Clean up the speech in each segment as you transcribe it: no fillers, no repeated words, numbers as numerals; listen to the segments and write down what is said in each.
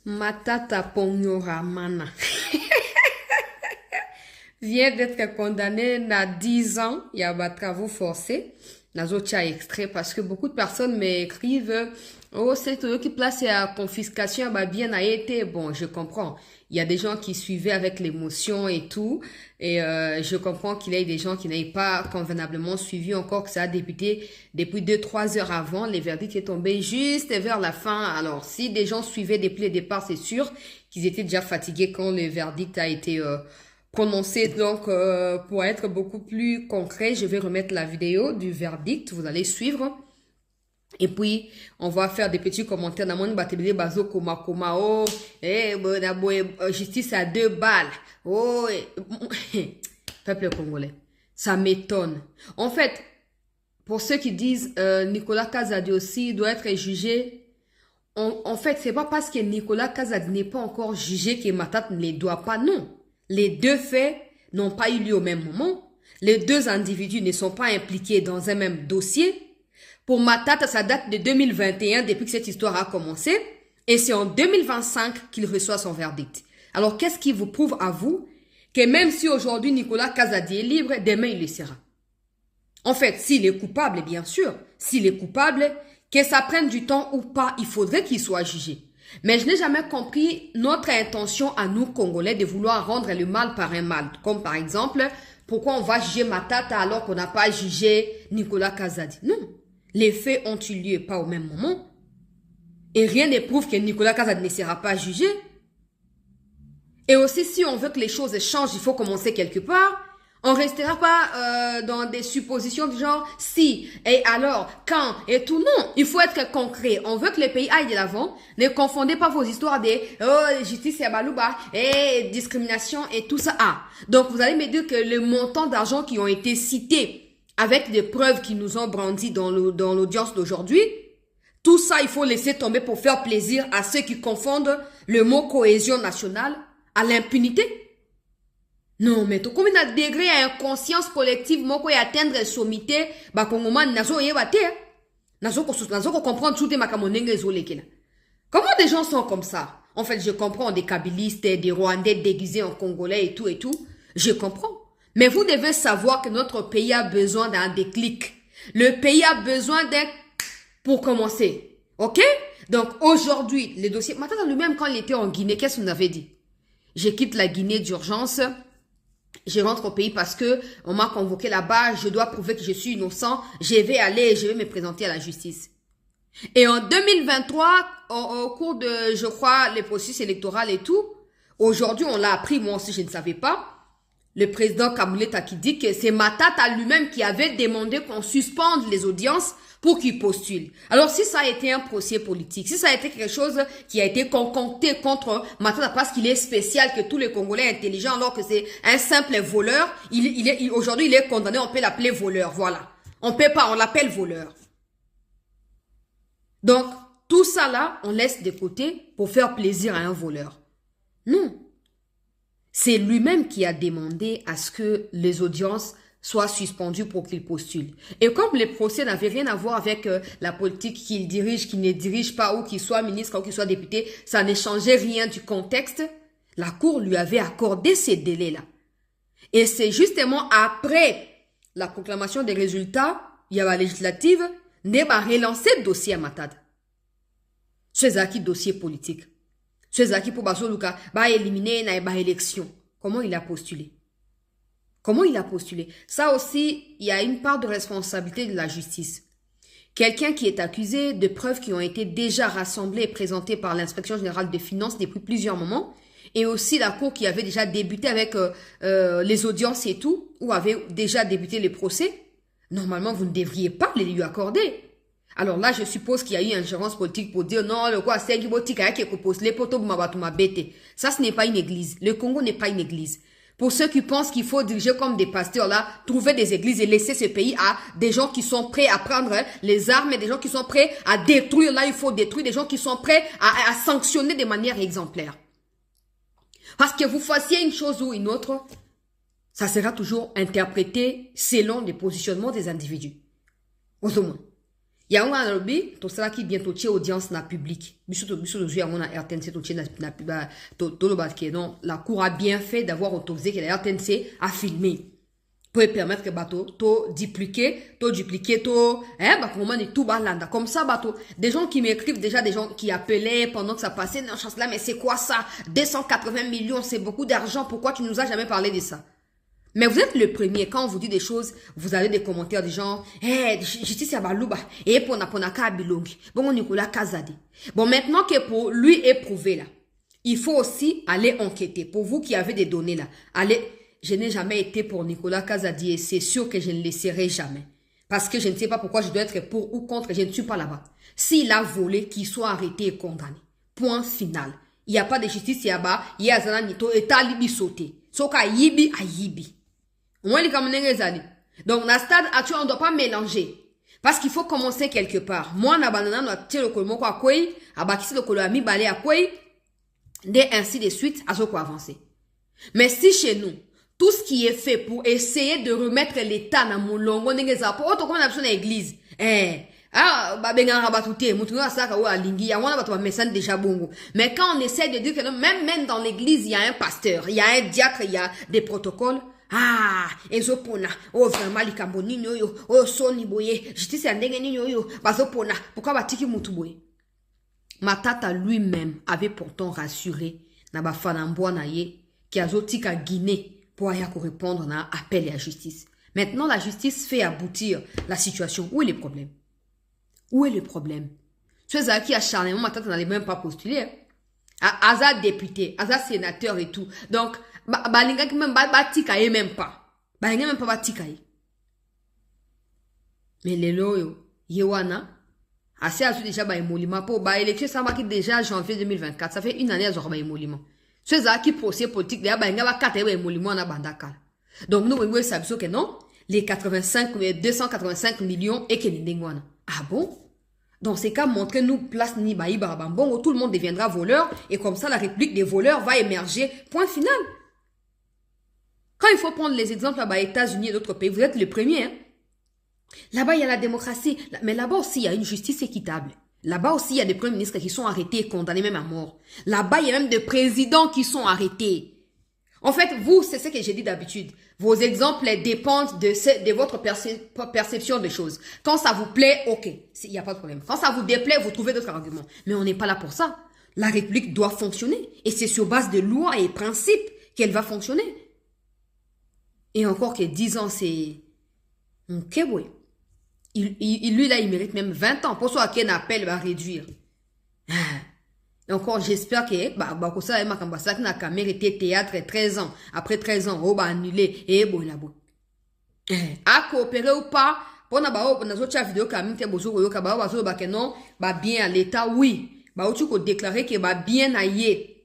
Matata Pongnoramana vient d'être condamné à 10 ans. Il y a des travaux forcés. Nazo tcha extrait parce que beaucoup de personnes m'écrivent oh c'est eux qui placent à confiscation bah bien a été bon je comprends il y a des gens qui suivaient avec l'émotion et tout et je comprends qu'il y ait des gens qui n'aient pas convenablement suivi encore que ça a débuté depuis 2-3 heures avant les verdicts est tombé juste vers la fin alors si des gens suivaient depuis le départ c'est sûr qu'ils étaient déjà fatigués quand le verdict a été prononcé. Donc, pour être beaucoup plus concret, je vais remettre la vidéo du verdict. Vous allez suivre. Et puis, on va faire des petits commentaires. Dans mon batterie, bazo, koma, koma, oh, justice à 2 balles. Oh, peuple congolais. Ça m'étonne. En fait, pour ceux qui disent, Nicolas Kazadi aussi doit être jugé. En fait, c'est pas parce que Nicolas Kazadi n'est pas encore jugé que Matata ne les doit pas, non. Les deux faits n'ont pas eu lieu au même moment. Les deux individus ne sont pas impliqués dans un même dossier. Pour Matata, ça date de 2021, depuis que cette histoire a commencé. Et c'est en 2025 qu'il reçoit son verdict. Alors, qu'est-ce qui vous prouve à vous que même si aujourd'hui Nicolas Kazadi est libre, demain il le sera? En fait, s'il est coupable, bien sûr, s'il est coupable, que ça prenne du temps ou pas, il faudrait qu'il soit jugé. Mais je n'ai jamais compris notre intention à nous, Congolais, de vouloir rendre le mal par un mal. Comme par exemple, pourquoi on va juger Matata alors qu'on n'a pas jugé Nicolas Kazadi? Non, les faits ont eu lieu pas au même moment. Et rien ne prouve que Nicolas Kazadi ne sera pas jugé. Et aussi, si on veut que les choses changent, il faut commencer quelque part. On restera pas dans des suppositions du genre si, et alors, quand, et tout. Non, il faut être concret. On veut que le pays aille de l'avant. Ne confondez pas vos histoires de justice et balouba et discrimination et tout ça. Ah, donc vous allez me dire que le montant d'argent qui ont été cités avec des preuves qui nous ont brandi dans l'audience d'aujourd'hui, tout ça, il faut laisser tomber pour faire plaisir à ceux qui confondent le mot cohésion nationale à l'impunité. Non, mais tout comme il a degré à inconscience collective, moi, quoi, atteindre sommité, bah, Congoman, nazo, yebate, nazo, comprendre tout, ma kamonenge, zolekela. Comment des gens sont comme ça? En fait, je comprends des Kabylistes, des Rwandais déguisés en Congolais et tout. Je comprends. Mais vous devez savoir que notre pays a besoin d'un déclic. Le pays a besoin d'un, pour commencer. Ok? Donc, aujourd'hui, les dossiers, maintenant, lui-même, quand il était en Guinée, qu'est-ce qu'on avait dit? Je quitte la Guinée d'urgence. Je rentre au pays parce que on m'a convoqué là-bas, je dois prouver que je suis innocent, je vais aller, je vais me présenter à la justice. Et en 2023, au cours de, je crois, les processus électoraux et tout, aujourd'hui on l'a appris, moi aussi je ne savais pas, le président Kamuleta qui dit que c'est Matata lui-même qui avait demandé qu'on suspende les audiences pour qu'il postule. Alors si ça a été un procès politique, si ça a été quelque chose qui a été concocté contre Matata parce qu'il est spécial, que tous les Congolais intelligents alors que c'est un simple voleur, aujourd'hui il est condamné, on peut l'appeler voleur, voilà. On peut pas, on l'appelle voleur. Donc tout ça là, on laisse de côté pour faire plaisir à un voleur. Non. C'est lui-même qui a demandé à ce que les audiences soient suspendues pour qu'il postule. Et comme les procès n'avaient rien à voir avec la politique qu'il dirige, qu'il ne dirige pas, ou qu'il soit ministre, ou qu'il soit député, ça ne changeait rien du contexte, la Cour lui avait accordé ces délais-là. Et c'est justement après la proclamation des résultats, il y a la législative, Neba relancé le dossier à Matad. C'est un dossier politique. Ceux-là pour Bazoluka va éliminer na élection. Comment il a postulé? Comment il a postulé? Ça aussi, il y a une part de responsabilité de la justice. Quelqu'un qui est accusé de preuves qui ont été déjà rassemblées et présentées par l'inspection générale des finances depuis plusieurs moments, et aussi la cour qui avait déjà débuté avec les audiences et tout, ou avait déjà débuté les procès, normalement vous ne devriez pas les lui accorder. Alors là, je suppose qu'il y a eu une ingérence politique pour dire non, le quoi, c'est qui propose les poteaux bête. Ça, ce n'est pas une église. Le Congo n'est pas une église. Pour ceux qui pensent qu'il faut diriger comme des pasteurs là, trouver des églises et laisser ce pays à des gens qui sont prêts à prendre les armes et des gens qui sont prêts à détruire. Là, il faut détruire des gens qui sont prêts à sanctionner de manière exemplaire. Parce que vous fassiez une chose ou une autre, ça sera toujours interprété selon les positionnements des individus. Au moins. Il y a un lobby, tout ça qui bientôt tient audience na public. Biso de on a RTNC tout tient na public. Tout le bas qui donc la cour a bien fait d'avoir autorisé que la RTNC a filmé pour permettre que bateau to dupliquer, bah comment est tout balanda comme ça bateau. Des gens qui m'écrivent déjà, des gens qui appelaient pendant que ça passait dans chance là, mais c'est quoi ça? 280 millions, c'est beaucoup d'argent. Pourquoi tu nous as jamais parlé de ça? Mais vous êtes le premier, quand on vous dit des choses, vous avez des commentaires du genre, justice à Balouba, et pour Naponaka Bilongi, bon, Nicolas Kazadi. Bon, maintenant que pour lui éprouver là, il faut aussi aller enquêter. Pour vous qui avez des données là, allez, je n'ai jamais été pour Nicolas Kazadi et c'est sûr que je ne le serai jamais. Parce que je ne sais pas pourquoi je dois être pour ou contre, je ne suis pas là-bas. S'il a volé, qu'il soit arrêté et condamné. Point final. Il n'y a pas de justice là-bas, il y a Zana Nito et Talibi sauté. Soka yibi a yibi. Donc, dans le stade actuel, on ne doit pas mélanger. Parce qu'il faut commencer quelque part. Moi, on a banana, on a tiré le colmo quoi quoi, abakisi le colo ami balé à quoi, et ainsi de suite, à ce qu'on avancer. Mais si chez nous, tout ce qui est fait pour essayer de remettre l'État dans mon longo, pour autre comme on a besoin d'église, benga rabatouté, moutouna saka ou alingi, ya wana bato message déjà bongo. Mais quand on essaie de dire que non, même dans l'église, il y a un pasteur, il y a un diacre, il y a des protocoles, ezopona, vraiment likambo nino yo, soni boye, justice ya ndenge nino yo, bazopona, pourquoi batiki mutu boye? Matata lui-même avait pourtant rassuré na bafanamboa na ye, qui a zotika Guinée pour aller répondre na appel à la justice. Maintenant, la justice fait aboutir la situation. Où est le problème? Où est le problème? Ceux qui acharnement, Matata n'allait même pas postuler. Aza député, Aza sénateur et tout. Donc, balinga qui même batikaye même pas. Balinga même pas batikaye. Mais les loyo, yewana, assez à déjà ba émolima pour ba élection ça va qui déjà janvier 2024. Ça fait une année à zora ba émolima. Ceux qui procès politique là balinga va 4 ba émolima na bandaka. Donc nous on savons que non, les 285 millions et que n'indengwana. Ah bon? Dans ces cas, montrez-nous place ni baï barabambon où tout le monde deviendra voleur et comme ça la république des voleurs va émerger. Point final. Quand il faut prendre les exemples là-bas, États-Unis et d'autres pays, vous êtes le premier. Hein? Là-bas, il y a la démocratie. Mais là-bas aussi, il y a une justice équitable. Là-bas aussi, il y a des premiers ministres qui sont arrêtés et condamnés même à mort. Là-bas, il y a même des présidents qui sont arrêtés. En fait, vous, c'est ce que j'ai dit d'habitude. Vos exemples dépendent de votre perception des choses. Quand ça vous plaît, ok, il n'y a pas de problème. Quand ça vous déplaît, vous trouvez d'autres arguments. Mais on n'est pas là pour ça. La République doit fonctionner. Et c'est sur base de lois et principes qu'elle va fonctionner. Et encore que 10 ans, c'est... Ok, oui. Lui, là, il mérite même 20 ans. Pour ça, qu'un appel va réduire. Et encore, j'espère que, ça, na caméra était théâtre 13 ans. Après 13 ans, on va annuler. Et bon, là, bon. À coopérer ou pas, pour na autre vidéo, non, bien à l'État, oui. Tu peux déclarer que, bien à yé.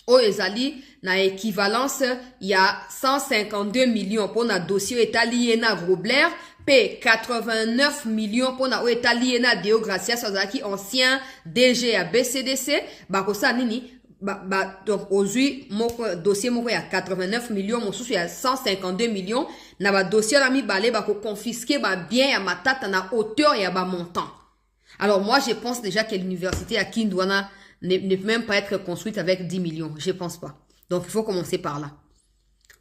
Oh, ezali, na équivalence, il y a 152 millions pour na dossier État lié na Grobler, P 89 millions pour na État lié na Deo Gracia, Sazaki, ancien DG à BCDC, kosa nini, donc, aujourd'hui, mon dossier, il y a 89 millions, mon sous, il y a 152 millions, na dossier, la mi balé, confisquer, bien, à ma tête, na hauteur, et à montant. Alors, moi, je pense déjà que l'université à Kindwana ne peut même pas être construite avec 10 millions. Je pense pas. Donc, il faut commencer par là.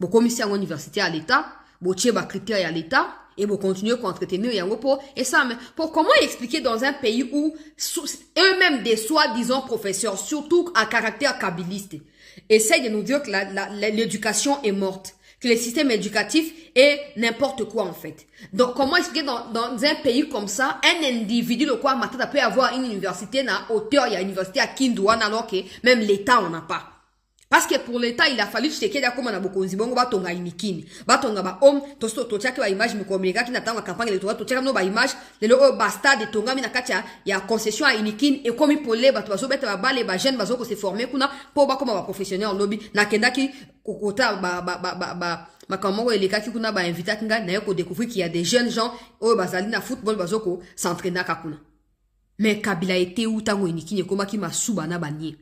Bon, commissaire à l'université à l'État, bon, critères à l'État, et bon, continuer à entretenir, et ça, mais pour comment expliquer dans un pays où eux-mêmes des soi-disant professeurs, surtout à caractère kabiliste, essayent de nous dire que l'éducation est morte, que le système éducatif est n'importe quoi en fait. Donc comment expliquer dans un pays comme ça, un individu le quoi Matata peut avoir une université na hauteur, il y a une université à Kindouane alors que même l'État on n'a pas. Parce que pour l'État, il a fallu checker là comme on a beaucoup de bongo batonga inikini. Batonga ba homme, to check la image me communiquer qui n'attend la campagne électorale, to check no ba image, le basta de tonga mina katia, il y a concession à inikini et comme pour les bato bazo beta ba les ba jeune bazo ko se former kuna pour ba comme ba professionnel en lobby na kenda ki kokota makamoko eleka ki kuna ba invita kinga na yoko découvrir qu'il y a des jeunes gens au bazali na football bazoko s'entraîner kakuna. Mais Kabila était où tango inikini koma ki masuba na banier.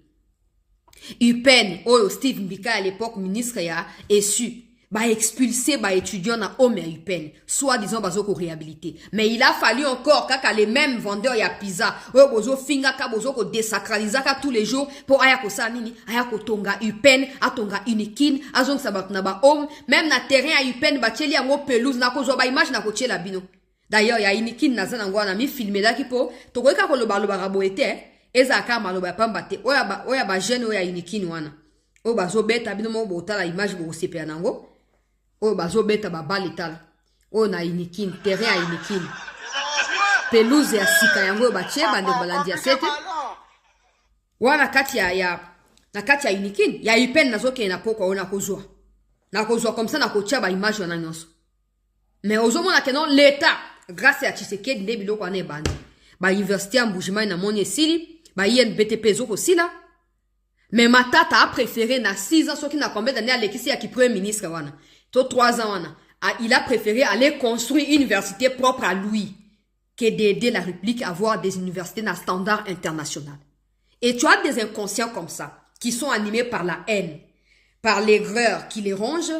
UPEN, Steve Mbika à l'époque ministre a su. bah expulser bah étudiant na homme et UPEN soit disons bazo ko réhabiliter mais il a fallu encore kaka les mêmes vendeurs ya pizza o bozo finga ka bozo ko désacraliser ka tous les jours pour aya ko sa nini aya ko tonga UPEN atonga unikin azong sabat na ba homme même na terrain ya UPEN ba tcheli yango pelouse na ko zo ba image na ko tchela bino d'ailleurs ya unikin na zana ngwana mi filmer là ki po to ko ka ko lo ba boete eza ka maloba pamba te oya ba jeune oya unikin wana o bazo beta bino mo bota la image bo sepia nango o bazo beta ba balitala o na inikin terrain ya inikin pelouse ya sika yango ba che bande balandia sete wana kati ya na kati ya inikin ya UPEN nazoke na poko ona kozwa comme ça na kocha ba image wana nyonso mais ozomona que non l'état grâce à Tshisekedi nde biloko ane bandi ba université ya Mbujimai na moni esili ba INBTP zoko sila mais Matata a préféré na 6 ans soki na combien d'années alekisi ya ki premier ministre wana to 3 ans wana il a préféré aller construire une université propre à lui que d'aider la République à avoir des universités na standard international. Et tu as des inconscients comme ça qui sont animés par la haine, par l'aigreur qui les ronge,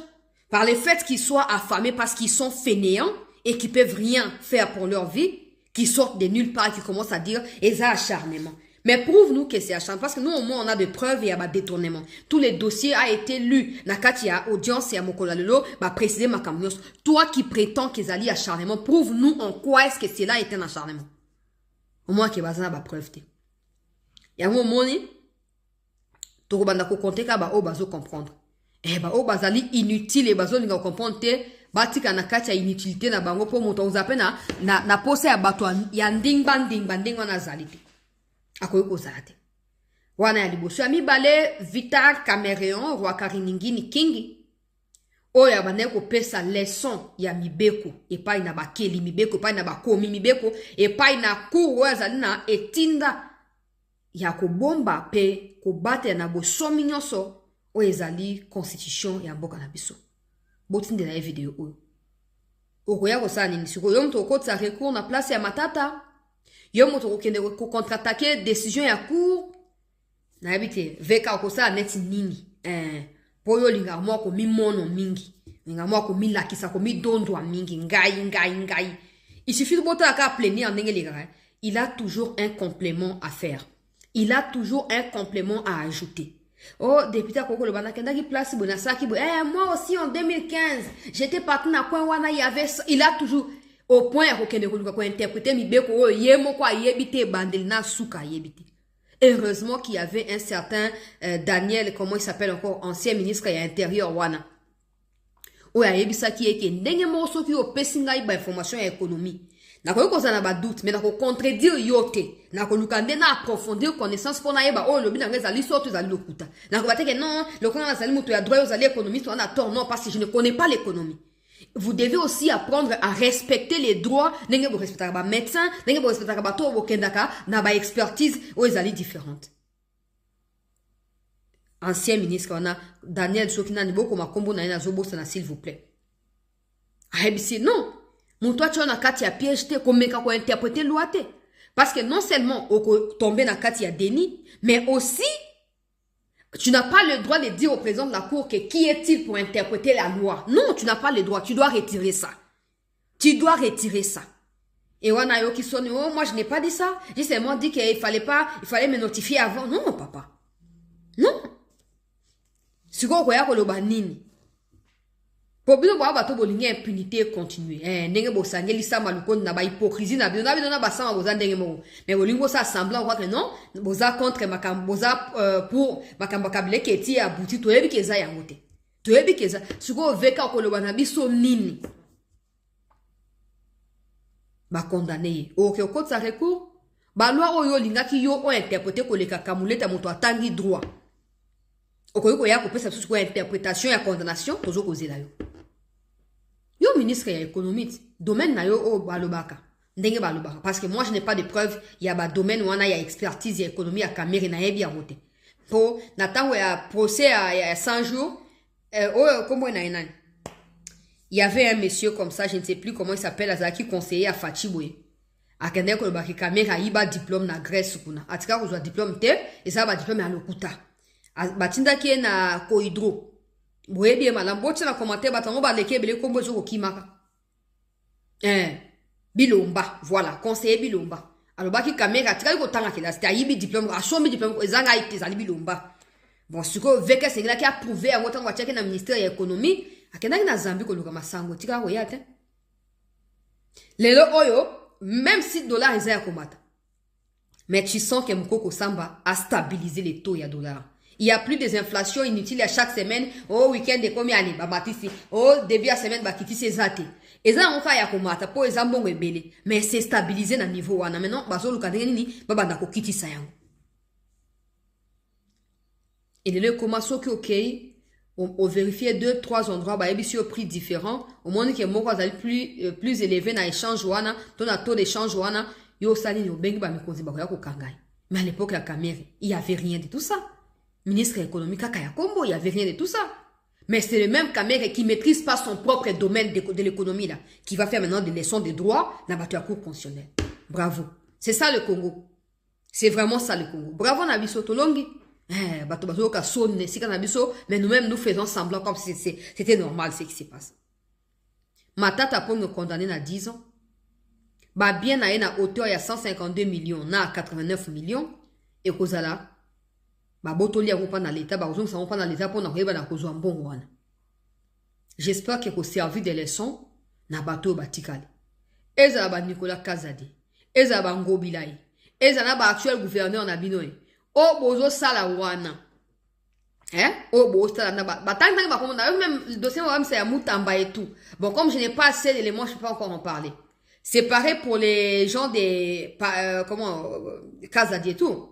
par le fait qu'ils soient affamés parce qu'ils sont fainéants et qui peuvent rien faire pour leur vie, qui sortent de nulle part et qui commencent à dire et ça acharnement. Mais prouve-nous que c'est acharnement parce que nous au moins on a des preuves et il y a des détournements. Tous les dossiers a été lus. Nakati ya audience et à Mokola Lelo, préciser ma camion. Toi qui prétends qu'ils allaient acharnement, prouve-nous en quoi est-ce que cela est un acharnement. Au moins qu'il y a des preuves. Il y a un moment, tu vas compter que tu vas comprendre. Eh bah oh bazali inutile et bazo linga comprendre te batika na kati ya inutilité na bango po moto uzapena na pose ya bato ya nding banding wana zalite akoyo kozate wana ya liboso ya mibale Vital Cameron roi Kariningini Kingi oya bane ko pesa leçon ya mibeko epai na bakeli mibeko epai na bakomi mibeko epai na cour azali na etinda ya ko bomba pe ko bate na bosomi nyonso o ezali constitution ya mboka na biso botinde na video oyo okoya ko sa nini siko yo mto ko tsa recours na place ya Matata yo mto ko kende ko contre-attaquer décision ya cour na habite veka ko sa net nini po yo linga mo ko mi mono mingi linga mo ko mi lakisa ko mi dondwa mingi ngai il suffit de bota ka plaigner en ndenge linga il a toujours un complément à faire il a toujours un complément à ajouter. Oh, député Koko le Banakenda qui place Bonasaki. Moi aussi en 2015, j'étais parti na coin wana il y avait il a toujours au point ko interpréter mi beko yemo kwa yebite bandel na suka yebite. Heureusement qu'il y avait un certain Daniel, comment il s'appelle encore, ancien ministre à l'intérieur wana. Oh ya yebisa ki eke ndenge mo so ki o pesinga ba information ya économie. Na ko na ba doute mais na ko contredire yote na ko lukande na approfondir connaissance pour na yeba oh lobi na ngeza li sorte za lokuta na ko bateke non le ko na sali muto ya droit aux économistes on a tort non parce que je ne connais pas l'économie. Vous devez aussi apprendre à respecter les droits nenge bo respecter ba médecin nenge bo respecter ba to bo kendaka na ba expertise aux ali différentes. Ancien ministre on a Daniel Sokina Nibo ko makombo na ina zobo sana s'il vous plaît. Hebisi non. Mon toi tu as na kati ya piège te komeka ko interpréter loi te parce que non seulement o tomber na kati ya déni mais aussi tu n'as pas le droit de dire au président de la cour que qui est-il pour interpréter la loi. Non, tu n'as pas le droit, tu dois retirer ça. Tu dois retirer ça. Et wana yo qui sonne oh moi je n'ai pas dit ça. J'ai seulement dit qu'il fallait me notifier avant. Non mon papa. Non. Siko ko ya ko loba nini? Pobino ba bato bolinga impunité continue. Ndenge bo sangeli sa malukon na ba hypocrisie na bino na ba sama boza ndenge mo. Mais bolingo sa semblant quoi que non, boza contre makam boza pour makamba kabile keti ya buti to yebi keza yango te. To yebi keza siko veka ko loba na biso nini. Ba condamné. OK au sa recours, ba loi oyo linga ki yo o interpréter ko le kakamuleta moto atangi droit. Okoyiko ya ko pesa su ko interprétation ya condamnation tozo kozela yo. Yo ministre ya économie domaine na yo o balobaka ndenge balobaka parce que moi je n'ai pas de preuves il y a ba domaine wana ya expertise ya économie ya Cameroun na yebi ya route po na tango ya procès ya 100 jours comment na enani il y avait un monsieur comme ça je ne sais plus comment il s'appelle azaki conseiller à Fachiboye akende ko ba ki Cameroun iba diplôme na Grèce kuna atika ko zo diplôme te et ça ba diplôme ya lokuta batinda ki na ko hydro Boye bien madame, boche na commentaire batango ba leke bele kombo zo kimaka. Bilomba, voilà, conseiller Bilomba. Alors baki kamera tika ko tanga kila c'était yibi diplôme, a somi diplôme ezanga ite zali Bilomba. Bon, ce que veke c'est là qui a prouvé à votre wa cheke na ministère de l'économie, akenda na Zambie ko luka masango tika ko yate. Lelo oyo, même si dollar est à komata. Mais tu sens que Mkoko Samba a stabilisé les taux ya dollar. Il n'y a plus des inflations inutiles à chaque semaine. Oh, week-end, de combien d'années? Oh, début à semaine, bakiti c'est zate. Et ça, on fait ya komata, po ezan bon rebelle. Mais c'est stabilisé dans le niveau wana. Maintenant, bazo lukadeni ni, baba ndako kiti sayango. Et le commence ok, on vérifie 2-3 endroits, bah, et au prix différent. Au moins, que mon quoi plus élevé dans l'échange wana, ton taux d'échange wana, yo sali yo bengi ba mikonzi ba ko kangai. Mais à l'époque, la caméra, il n'y avait rien de tout ça. Ministre économique, Kaya Kombo, il n'y avait rien de tout ça. Mais c'est le même caméra qui ne maîtrise pas son propre domaine de l'économie là, qui va faire maintenant des leçons de droit dans la cour constitutionnelle. Bravo. C'est ça le Congo. C'est vraiment ça le Congo. Bravo Nabiso Tolongi. Mais nous-mêmes, nous faisons semblant comme si c'était normal ce qui se passe. Ma tata pour me condamner à 10 ans. Bah bien à une hauteur, il y a 152 millions, na 89 millions. Et cause là, bah botoli a pas dans l'état, bah on s'en pas dans l'état pour n'arriver dans cause un bon one. J'espère que vous servi des leçons, na bateau batikali. Eza ba Nicolas Kazadi. Eza ba Ngobilai. Eza na ba actuel gouverneur na binoy. Oh bozo sala wana. Oh bozo sala na ba tang ba comme même le dossier moi c'est à Moutamba et tout. Bon comme je n'ai pas assez d'éléments, je peux pas encore en parler. C'est pareil pour les gens des Kazadi et tout.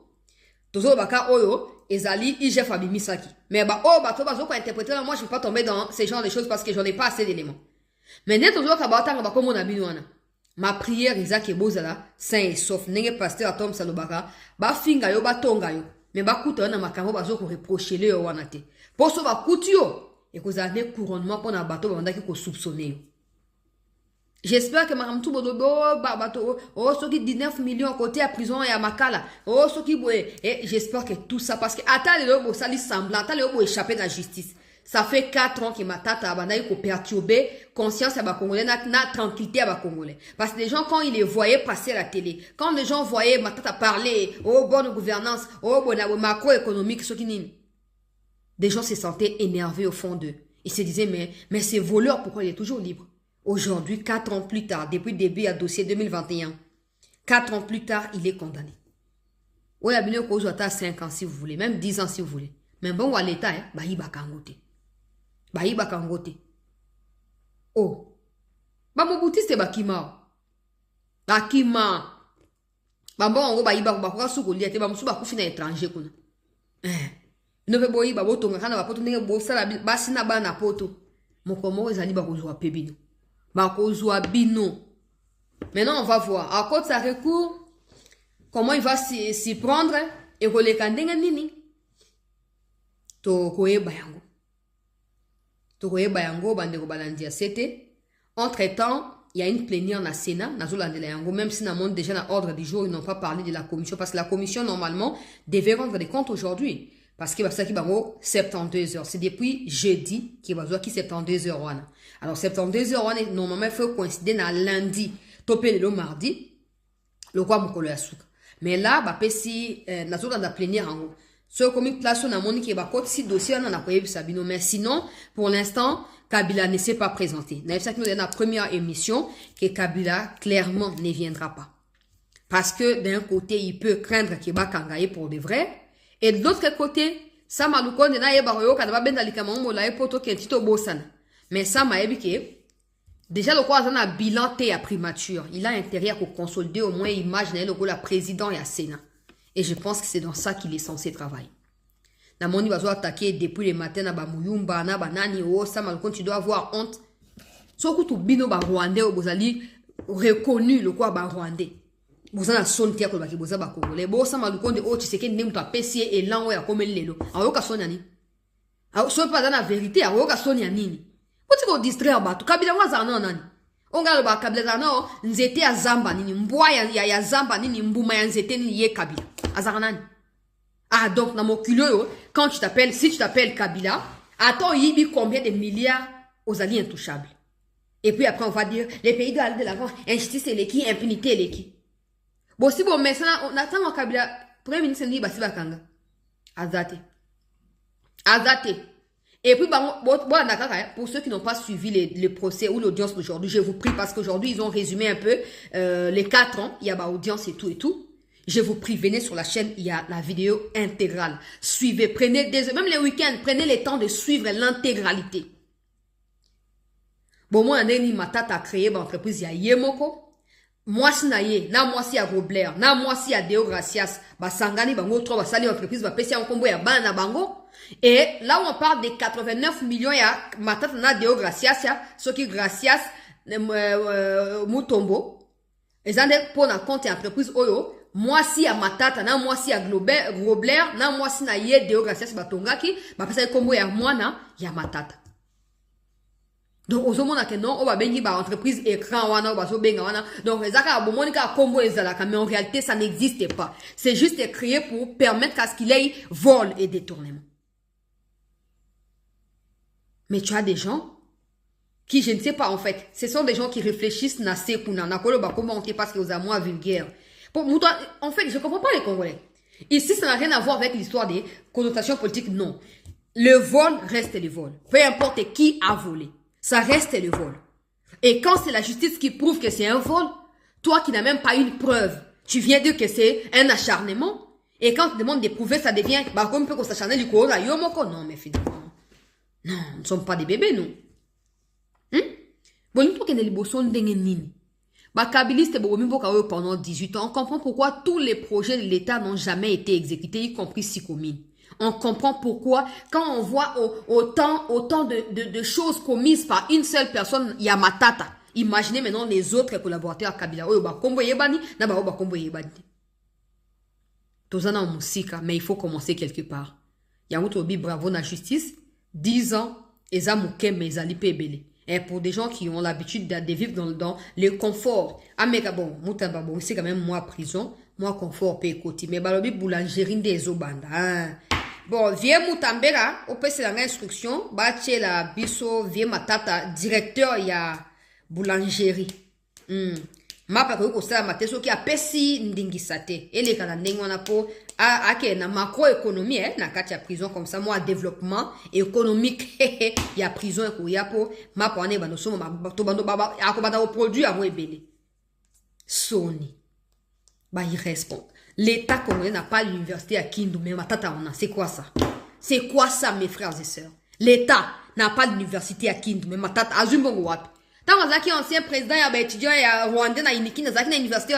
Tozo baka oyo ezali IGF abimisaki. Mais bah oh bato bazo ko interpréter moi je peux pas tomber dans ces genres de choses parce que j'en ai pas assez d'éléments. Mais net tozo ka ba tanga ba comme on a binwana. Ma prière Isaac Bozala saint et sauf nenge pasteur Atom Salobaka ba finga yo ba tonga yo. Mais ba kuta na makango bazo ko reprocher le yo wana te. Pour so ba kutio et ko za ne couronnement pour na bato ba ndaki ko soupçonner. J'espère que Madame Toubodobo, ce qui 19 millions côté à prison et à Makala, ce qui et j'espère que tout ça, parce que attends le lobo, ça lui semble, attends le lobo échapper de la justice. Ça fait 4 ans que ma tante a perturbé, conscience à Congolais, na tranquillité à Congolais. Parce que les gens, quand ils les voyaient passer à la télé, quand les gens voyaient ma tante parler, bonne gouvernance, bonne macroéconomique, ce qui n'est. Des gens se sentaient énervés au fond d'eux. Ils se disaient, mais ces voleurs, pourquoi il est toujours libre? Aujourd'hui, 4 ans plus tard, depuis le début à dossier 2021, 4 ans plus tard, il est condamné. Oui, il y a 5 ans si vous voulez, même 10 ans si vous voulez. Mais bon, à l'État, il va kangote. Il va kangote. Oh. Mon boutique, c'est Bakima. Bakima. Bon, on va y avoir sous le lit, on va finir étranger. Ne peut pas y avoir autant de mon comment ils allaient bakozwa pebino. Bakozwa bino. Maintenant on va voir. À côté de ça recours, comment il va s'y prendre et koleka ndenga nini. To koyeba yango. To koyeba yango bandeko balandia c'était. Entre-temps, il y a une plénière na Sénat, na zolandela yango, même si na monde déjà dans ordre du jour, ils n'ont pas parlé de la commission parce que la commission normalement devait rendre des comptes aujourd'hui. Parce que ça qui va 72 heures. C'est depuis jeudi qui va voir qui 72 heures. Alors 72 heures, normalement, il faut coïncider dans lundi. Topé le mardi. Le quoi mon collègue souk. Mais là, bah, si, n'a pas dans la plénière en haut. Ce comme place on a mon qui va côté si dossier on a pas Sabino. Mais sinon, pour l'instant, Kabila ne s'est pas présenté. C'est ça que nous dans la première émission que Kabila clairement ne viendra pas. Parce que d'un côté, il peut craindre qu'il va kangaye pour de vrai. Et de l'autre côté, ça m'a lu qu'on a ébaroyo quand va ben dans les camons la poto qui est tito bosan. Mais ça m'a ébiqué. Déjà le quoi a bilan à primature. Il a intérêt à consolider au moins imaginer le la président et à Sénat. Et je pense que c'est dans ça qu'il est censé travailler. Na moni va attaquer depuis le matin na ba muyumba na banani oh ça m'a lu tu dois avoir honte. Soko tu bino ba rwandais au bozali reconnu le quoi ba rwandais. Bozana son tia ko baki boza ba congolais bo sama lukonde o tseke ndem to apesi et lango ya komeli lelo ayoka sonya ni so pas dans la vérité ayoka sonya nini poti ko distraire ba to kabila ngwaza nani onga ba kabila no nzete ya zamba nini mbwa ya zamba nini mbuma ya nzete nini ye kabila azara nani donc na mokulo yo quand si tu t'appelles Kabila Attends, il y a combien de milliards aux alliés intouchables? Et puis après, on va dire, les pays doivent aller de l'avant, injustice et l'équipe, impunité et l'équipe. Bon, si bon, maintenant, on attend au Kabila, Premier ministre dit, Bassi Bakanga. Azate. Azate. Et puis, pour ceux qui n'ont pas suivi le procès ou l'audience d'aujourd'hui, je vous prie, parce qu'aujourd'hui, ils ont résumé un peu les 4 ans, il y a audience et tout et tout. Je vous prie, venez sur la chaîne, il y a la vidéo intégrale. Suivez, prenez même les week-ends, prenez le temps de suivre l'intégralité. Bon, moi, Neni Matata a créé l'entreprise, il y a Yemoko. Moi, si na moi si à Robler, na moi si à Deo Gracias, Sangani, bango, trois, sali entreprise, passer en combo, ya bana bango. Et là où on parle des 89 millions, ya Matata na Deo Gracias, ya, ce qui Gracias, Mutombo. Et ça, pour un compte entreprise, oyo, moi si à Matata, na moi si à Robler, na moi si na Ye Deo Gracias, Batongaki, passer en combo, ya moi na, ya Matata. Donc, au moment où non, on va bénir par entreprise écran, on va bénir, donc, les accords, bon, monica, combo, mais en réalité, ça n'existe pas. C'est juste créé pour permettre à ce qu'il y ait vol et détournement. Mais tu as des gens qui, je ne sais pas, en fait, ce sont des gens qui réfléchissent, na sekuna, na kolo, ba commenter parce qu'ils ont moins vulgaire. Pour moi, en fait, je comprends pas les Congolais. Ici, ça n'a rien à voir avec l'histoire des connotations politiques, non. Le vol reste le vol. Peu importe qui a volé. Ça reste le vol. Et quand c'est la justice qui prouve que c'est un vol, toi qui n'as même pas une preuve, tu viens dire que c'est un acharnement. Et quand tu demandes de prouver, ça devient, comme peut qu'on s'acharne du coup, là, yomoko. Non, mais finalement. Non, nous ne sommes pas des bébés, nous. Bon, nous, toi, qui est les bossons d'engenini. Kabiliste, pendant 18 ans, on comprend pourquoi tous les projets de l'État n'ont jamais été exécutés, y compris Sikomine. On comprend pourquoi, quand on voit autant de choses commises par une seule personne, il y a Matata. Imaginez maintenant les autres collaborateurs à Kabila. Tozana musika, mais il faut commencer quelque part. Il y a un bravo na justice, 10 ans, et ça mouké, mais ça libellé. Et pour des gens qui ont l'habitude de vivre dans le confort. Ah, mais bon, c'est quand même moi prison, moi confort, paye côté. Mais balobi boulangerie des obanda, hein. Bon, vieux Moutambera, au peut c'est l'instruction, bâtir la biso, vieux Matata, directeur, il y a boulangerie. Ma pas que ça ma teso qui a pesi ndingisate. Et les Canadiens, on a pour, na macroéconomie, na katia prison comme ça, moi, développement économique, il y a prison, il y a pour, ma pour, on somme, ma, tobando, baba, akobada au produit, à moi, belé. Sony. Il répond. L'État congolais n'a pas l'université à Kindu, mais Matata on a. C'est quoi ça? C'est quoi ça, mes frères et sœurs? L'État n'a pas l'université à Kindu, mais Matata Azumbongo Wap. Tant que ancien président, il y a étudiant, il y a Rwandais, il y a une université.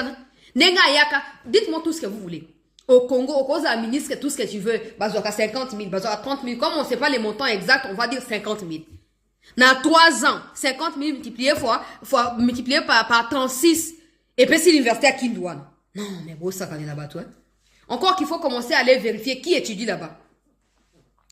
Nenga Yaka, dites-moi tout ce que vous voulez. Au Congo, au Congo, ministre, tout ce que tu veux. Bazoka 50 000, Bazoka 30 000. Comme on ne sait pas les montants exacts, on va dire 50 000. Dans 3 ans, 50 000 multiplié par 36. Et puis c'est l'université à Kindouane. Non, mais bon, ça, quand il est là-bas, toi. Encore qu'il faut commencer à aller vérifier qui étudie là-bas.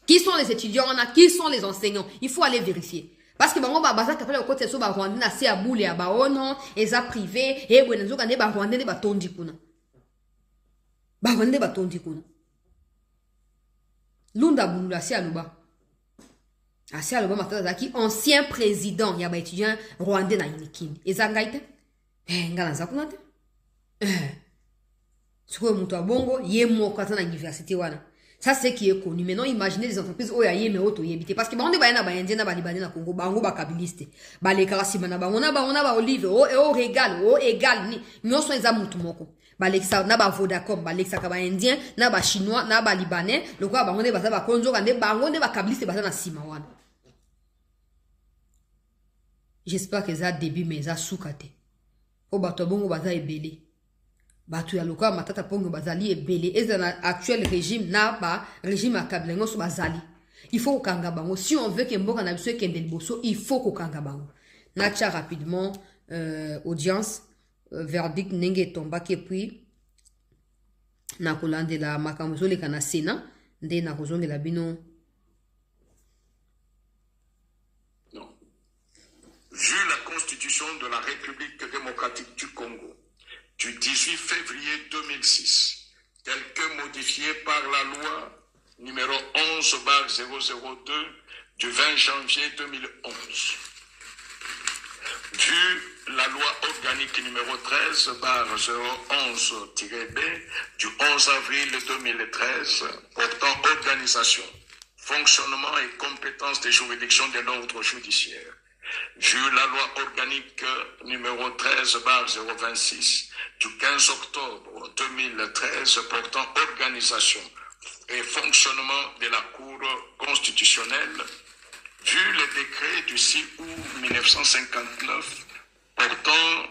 Qui sont les étudiants, qui sont les enseignants. Il faut aller vérifier. Parce que, on va baser au côté de ça, Rwanda, c'est à boule et à baono, et ça privé, et bon, nous avons Rwanda, des bâtons d'ikuna. Rwanda, des bâtons d'ikuna. Lunda Boula, c'est à Luba. C'est à Luba, Matazaki, ancien président, il y a un étudiant rwandais dans Inikin. Et ça, Gaïte? Ngala, ça, qu'on a Sur le bongo, yé mo quand on a l'université wana. Ça c'est qui est connu. Maintenant imaginez les entreprises où yé mais auto yébité parce que ba on ba na ba indien na ba libanais na Congo bango ba kabiliste. Ba les karasima na ba on a ba olive o égal ni nyoso eza mutu moko. Ba lexa na ba Vodacom ba lexa ka ba indien na ba chinois na ba libanais le quoi ba on ba za ba konzo ka ne ba on ba kabiliste ba na sima wana. J'espère que ça début mais ça soukate. O ba to bongo ba za ebele. Batu ya loka matata pongo bazali ebele et dans l'actuel régime na ba régime akablengo so bazali il faut kokanga bango si on veut que mboka na biso kende liboso il faut kokanga bango na tcha rapidement audience verdict nenge tombaki puis na kolande la makamzo le kana Sénat nde na kozongela bino. Non. Vu la constitution de la République démocratique du Congo du 18 février 2006, tel que modifié par la loi numéro 11/002 du 20 janvier 2011. Vu la loi organique numéro 13/011-B du 11 avril 2013 portant organisation, fonctionnement et compétences des juridictions de l'ordre judiciaire. Vu la loi organique numéro 13/026 du 15 octobre 2013 portant organisation et fonctionnement de la Cour constitutionnelle, vu le décret du 6 août 1959 portant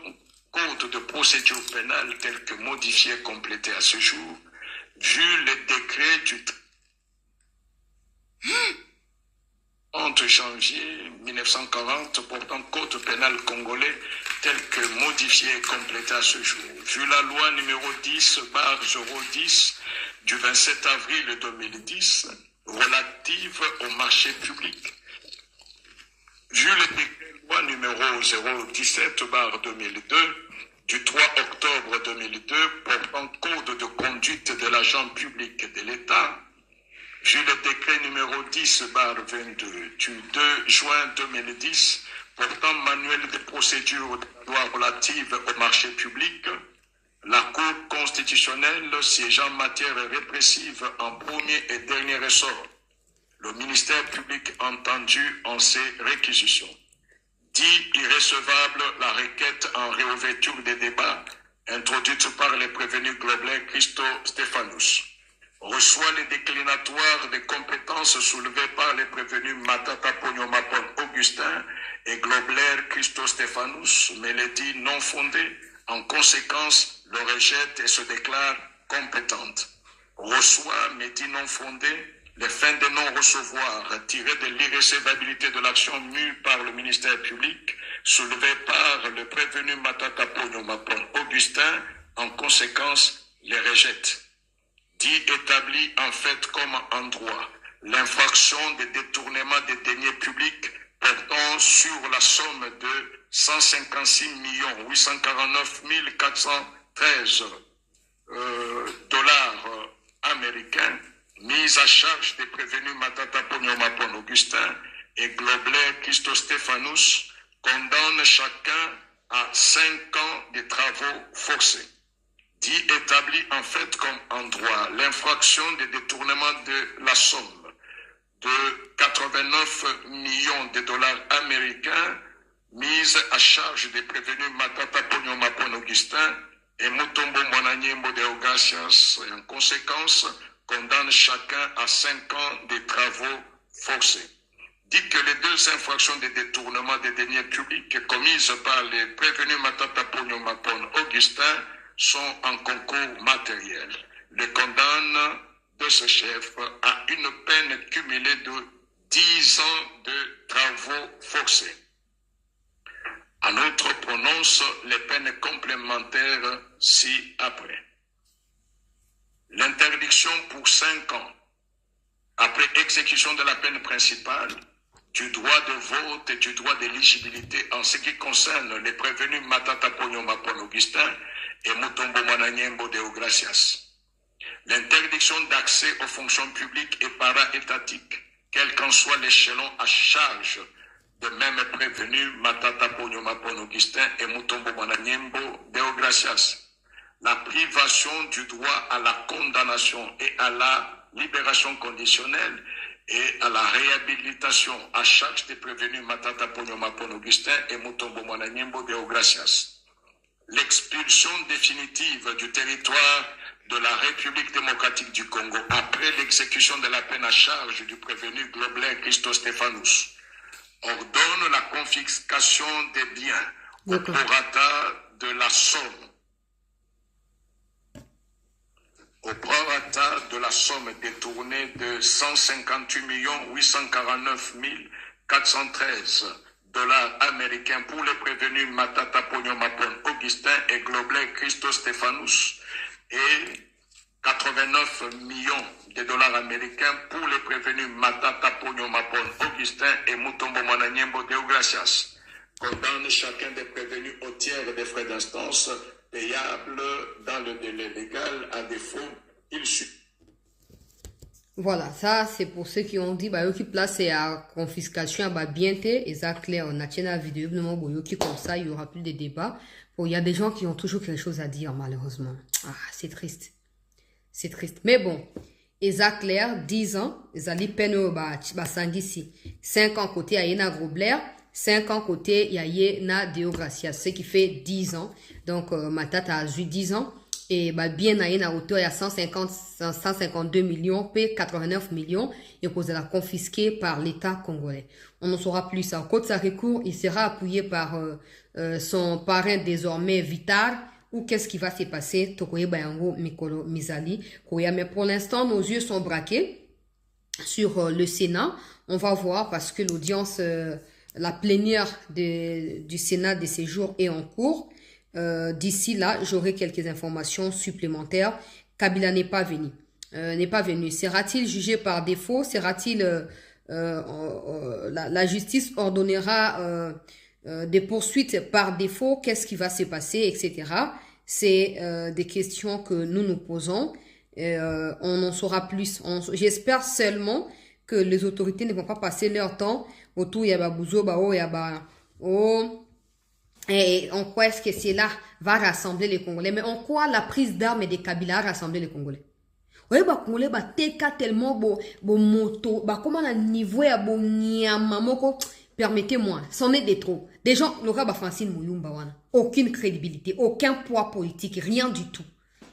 code de procédure pénale tel que modifié et complété à ce jour, vu le décret du 30 janvier 1940 portant code pénal congolais tel que modifié et complété à ce jour, vu la loi numéro 10/010 du 27 avril 2010 relative au marché public, vu le décret loi numéro 017/2002 du 3 octobre 2002 portant code de conduite de l'agent public de l'État, vu le décret numéro 10/22 du 2 juin 2010 portant manuel de procédure de loi relative au marché public, la Cour constitutionnelle siégeant en matière répressive en premier et dernier ressort, le ministère public entendu en ces réquisitions. Dit irrecevable la requête en réouverture des débats introduite par les prévenus Globler Christo Stéphanous. Reçoit les déclinatoires des compétences soulevées par les prévenus Matata Pogno-Mapon Augustin et Globler Christo Stéphanous, mais les dit non fondées. En conséquence, le rejette et se déclare compétente. Reçoit, mais dit non fondées, les fins de non-recevoir tirées de l'irrécevabilité de l'action mue par le ministère public, soulevée par le prévenu Matata Pogno-Mapon Augustin, en conséquence, les rejette. Dit établi en fait comme en droit l'infraction de détournement des deniers publics portant sur la somme de 156 849 413 dollars américains mise à charge des prévenus Matata Pogno-Mapon Augustin et Globler Christo Stéphanous condamne chacun à 5 ans de travaux forcés. Dit établi en fait comme en droit l'infraction de détournement de la somme de 89 millions de dollars américains mise à charge des prévenus Matata Pogno-Mapon Augustin et Mutombo Mwananyembo Deogracias et en conséquence condamne chacun à 5 ans de travaux forcés. Dit que les deux infractions de détournement des deniers publics commises par les prévenus Matata Pogno-Mapon Augustin sont en concours matériel. Le condamne de ce chef à une peine cumulée de 10 ans de travaux forcés. En outre, prononce les peines complémentaires ci-après. L'interdiction pour 5 ans, après exécution de la peine principale, du droit de vote et du droit d'éligibilité en ce qui concerne les prévenus Matata Pogno-Mapon Augustin et Mutombo Mwananyembo Deogracias. L'interdiction d'accès aux fonctions publiques et para-étatiques, quel qu'en soit l'échelon à charge de même prévenus Matata Pogno-Mapon Augustin et Mutombo Mwananyembo Deogracias. La privation du droit à la condamnation et à la libération conditionnelle et à la réhabilitation à charge des prévenus Matata Pogno-Mapon Augustin et Mutombo Mwananyembo Deogracias. L'expulsion définitive du territoire de la République démocratique du Congo après l'exécution de la peine à charge du prévenu Globler Christo Stéphanous ordonne la confiscation des biens au prorata de la somme. Au prorata de la somme détournée de 158 849 413 dollars américains pour les prévenus Matata Pogno-Mapon Augustin et Globler Christo Stéphanous et 89 millions de dollars américains pour les prévenus Matata Pogno-Mapon Augustin et Mutombo Mwananyembo Deogracias. Condamne chacun des prévenus au tiers des frais d'instance payables dans le délai légal. À défaut, il suit. Voilà, ça c'est pour ceux qui ont dit, bah, eux qui placent à confiscation, bah, bien et ça clair, on a tenu la vidéo, qui comme ça, il y aura plus de débats. Bon, il y a des gens qui ont toujours quelque chose à dire, malheureusement. Ah, c'est triste. C'est triste. Mais bon, Eza clair, 10 ans, Ezali peine, bah, sangisi. 5 ans côté Ayena Grobler, 5 ans côté Yayena Deogracia, ce qui fait 10 ans. Donc, ma tante a eu 10 ans. Et bah, bien à hauteur, il y a 152 millions, puis 89 millions, et vous la confisquée par l'État congolais. On en saura plus. En côte sa recours, il sera appuyé par son parrain désormais Vitar, ou qu'est-ce qui va se passer? Tokoye Bayango Mikolo Mizali. Mais pour l'instant, nos yeux sont braqués sur le Sénat. On va voir parce que l'audience, la plénière du Sénat de ces jours est en cours. D'ici là, j'aurai quelques informations supplémentaires. Kabila n'est pas venu. Sera-t-il jugé par défaut? Sera-t-il la justice ordonnera des poursuites par défaut? Qu'est-ce qui va se passer, etc. C'est des questions que nous posons. On en saura plus. J'espère seulement que les autorités ne vont pas passer leur temps autour Yababouzo, Bao, Yaba. Et en quoi est-ce que cela va rassembler les Congolais? Mais en quoi la prise d'armes des Kabila a rassemblé les Congolais? Oui, bah, Congolais, bah, teka tellement bon moto, bah, comment on niveau ya bon nyamamoko, permettez-moi, c'en est des trop. Des gens, le gars, bah, Francine Mouyumba, wana, aucune crédibilité, aucun poids politique, rien du tout,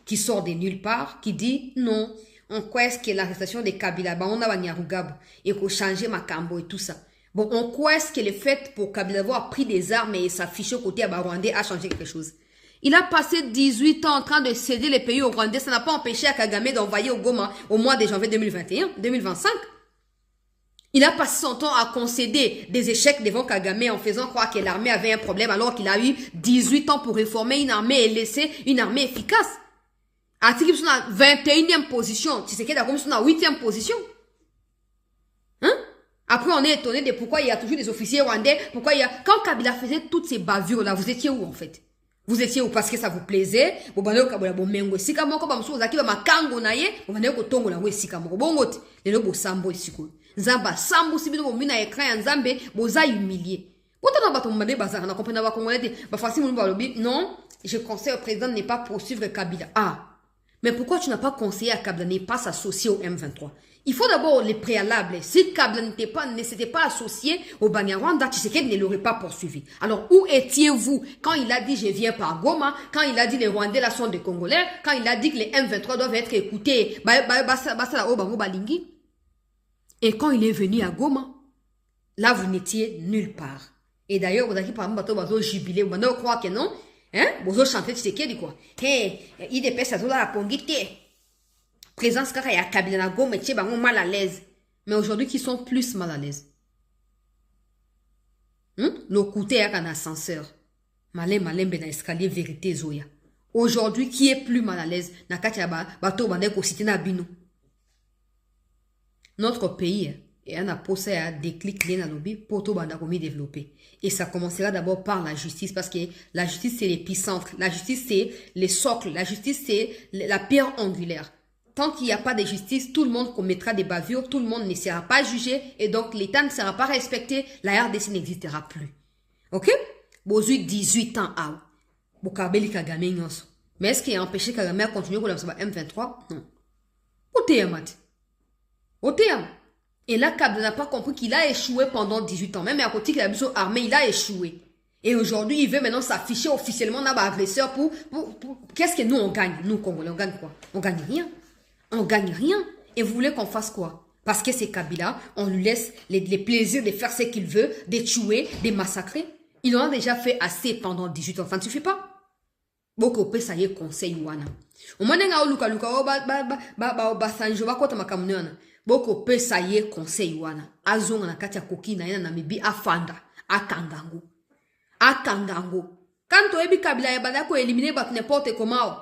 qui sort de nulle part, qui dit non. En quoi est-ce que l'arrestation des Kabila, bah, on a Banyarugabo, et qu'on change Makambo et tout ça. Bon, en quoi est-ce que le fait pour Kabila avoir pris des armes et s'afficher au côté à Rwandais a changé quelque chose? Il a passé 18 ans en train de céder les pays au Rwandais. Ça n'a pas empêché à Kagame d'envoyer au Goma au mois de janvier 2025. Il a passé son temps à concéder des échecs devant Kagame en faisant croire que l'armée avait un problème alors qu'il a eu 18 ans pour réformer une armée et laisser une armée efficace. Atiki sont à 21e position. Tu sais qu'il y a sont à 8e position. Hein? Après, on est étonné de pourquoi il y a toujours des officiers rwandais. Pourquoi il y a... Quand Kabila faisait toutes ces bavures-là, vous étiez où en fait? Vous étiez où? Parce que ça vous plaisait. Vous avez Nzamba sambu si bino bomina écran ya Nzambe boza humilié. Pourtant bato mbande bazara na comprendre ba congolais de ba facile mon balobi non, je conseille au président de ne pas poursuivre Kabila. Ah. Mais pourquoi tu n'as pas conseillé à Kabila de ne pas s'associer au M23? Il faut d'abord les préalables. Si Kabila ne s'était pas associé au Banyarwanda, Tshisekedi ne l'aurait pas poursuivi. Alors, où étiez-vous quand il a dit je viens par Goma, quand il a dit les Rwandais là sont des Congolais, quand il a dit que les M23 doivent être écoutés, et quand il est venu à Goma, là vous n'étiez nulle part. Et d'ailleurs, vous avez par exemple, vous avez jubilé, vous avez croire que non, hein, vous avez chanté Tshisekedi quoi. Hey, il dépêche à la Pongité. Présence car il y a Kabila na Goma, et mal à l'aise. Mais aujourd'hui, qui sont plus mal à l'aise? Le côté est un ascenseur. Malin, ben escalier vérité Zoya. Aujourd'hui, qui est plus mal à l'aise? Nakatiaba, bateau bandeko cité na bino. Notre pays est un apôtre à déclic pour tout bandakomi développer. Et ça commencera d'abord par la justice parce que la justice c'est l'épicentre, la justice c'est les socles, la justice c'est la pierre angulaire. Tant qu'il n'y a pas de justice, tout le monde commettra des bavures, tout le monde ne sera pas jugé et donc l'État ne sera pas respecté, la RDC n'existera plus. Ok? Bozu 18 ans à Bokabeli Kagame nyonso. Mais est-ce qu'il a empêché Kagame à continuer pour la M23? Non. Et là, Kabila n'a pas compris qu'il a échoué pendant 18 ans. Même à côté qu'il a besoin armé, il a échoué. Et aujourd'hui, il veut maintenant s'afficher officiellement dans l'agresseur pour... Qu'est-ce que nous, on gagne? Nous, Congolais, on gagne quoi? On gagne rien. On gagne rien. Et vous voulez qu'on fasse quoi? Parce que c'est Kabila, on lui laisse les plaisirs de faire ce qu'il veut, de tuer, de massacrer. Il en a déjà fait assez pendant 18 ans. Ça ne suffit pas. Boko pe ça y est conseil wana. Au moins nga oluka sanjo bakota makamnyana. Boko pe ça y est conseil wana. Azonga na kati ya koki na yana mibi afanda akangango. Quand to ebi Kabila ya bada ko éliminer bat n'importe comment.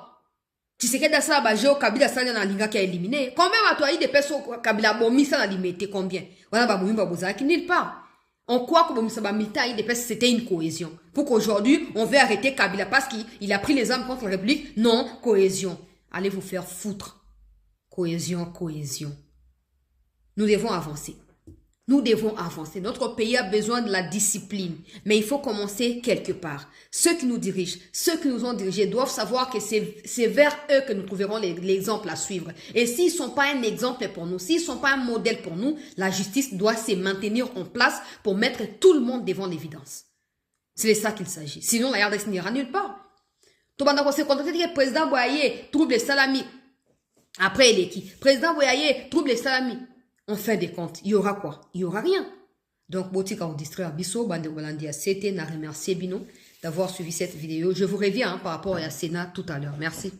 Tu sais que dans ça ba jeo Kabila ça na linga qui a éliminé. Combien va toi de personnes Kabila bomi ça na limité combien? Wana ba bomi ba bozaki nulle part. On croit que c'était une cohésion. Pour qu'aujourd'hui, on veut arrêter Kabila parce qu'il a pris les armes contre la République. Non, cohésion. Allez vous faire foutre. Cohésion. Nous devons avancer. Nous devons avancer. Notre pays a besoin de la discipline. Mais il faut commencer quelque part. Ceux qui nous dirigent, ceux qui nous ont dirigés doivent savoir que c'est vers eux que nous trouverons l'exemple à suivre. Et s'ils ne sont pas un exemple pour nous, s'ils ne sont pas un modèle pour nous, la justice doit se maintenir en place pour mettre tout le monde devant l'évidence. C'est de ça qu'il s'agit. Sinon, la RDC n'ira nulle part. Tobanda se contenter que le président Boyaye trouve les salami. Après, il est qui? Président Boyaye trouve les salami. En fin de compte, il y aura quoi? Il y aura rien. Donc, Botika au district Abisso, Bande Golandia, c'était, n'a remercié Bino d'avoir suivi cette vidéo. Je vous reviens par rapport à Sénat tout à l'heure. Merci.